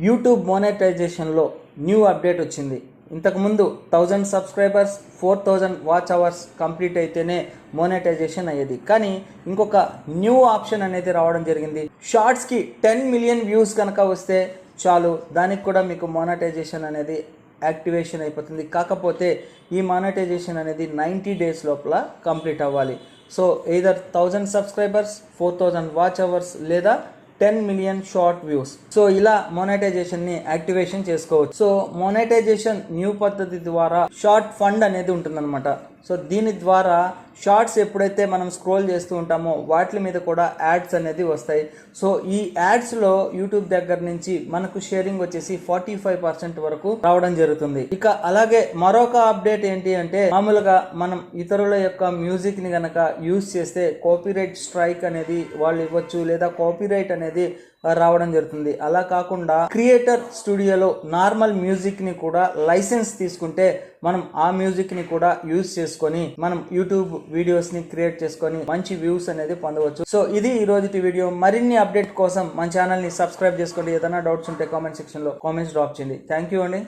YouTube మోనటైజేషన్లో new update వచ్చింది. ఇంతకుముందు 1000 subscribers 4000 watch hours complete అయితేనే మోనటైజేషన్ అయ్యేది. కానీ ఇంకొక న్యూ ఆప్షన్ అనేది రావడం జరిగింది. షార్ట్స్కి 10 మిలియన్ వ్యూస్ కనుక వస్తే చాలు, దానికి కూడా మీకు మోనటైజేషన్ అనేది యాక్టివేషన్ అయిపోతుంది. కాకపోతే ఈ మానిటైజేషన్ అనేది 90 డేస్ లోపల కంప్లీట్ అవ్వాలి. So either 1000 subscribers 4000 watch hours లేదా 10 మిలియన్ షార్ట్ వ్యూస్. సో ఇలా మోనటైజేషన్ని యాక్టివేషన్ చేసుకోవచ్చు. సో మోనటైజేషన్ న్యూ పద్ధతి ద్వారా షార్ట్ ఫండ్ అనేది ఉంటుందన్నమాట. సో దీని ద్వారా షార్ట్స్ ఎప్పుడైతే మనం స్క్రోల్ చేస్తూ ఉంటామో వాటి మీద కూడా యాడ్స్ అనేది వస్తాయి. సో ఈ యాడ్స్లో యూట్యూబ్ దగ్గర నుంచి మనకు షేరింగ్ వచ్చేసి 45% వరకు రావడం జరుగుతుంది. ఇక అలాగే మరొక అప్డేట్ ఏంటి అంటే, మామూలుగా మనం ఇతరుల యొక్క మ్యూజిక్ని గనక యూజ్ చేస్తే కాపీరైట్ స్ట్రైక్ అనేది వాళ్ళు ఇవ్వచ్చు, లేదా కాపీరైట్ అనేది రావడం జరుగుతుంది. అలా కాకుండా క్రియేటర్ స్టూడియోలో నార్మల్ మ్యూజిక్ని కూడా లైసెన్స్ తీసుకుంటే మనం ఆ మ్యూజిక్ని కూడా యూజ్ చేసుకొని మనం యూట్యూబ్ వీడియోస్ని క్రియేట్ చేసుకొని మంచి వ్యూస్ అనేది పొందవచ్చు. సో ఇది ఈ రోజుటి వీడియో. మరిన్ని అప్డేట్ కోసం మన ఛానల్ని సబ్స్క్రైబ్ చేసుకోండి. ఏదైనా డౌట్స్ ఉంటే కామెంట్ సెక్షన్లో కామెంట్స్ డ్రాప్ చేయండి. థ్యాంక్ యూ అండి.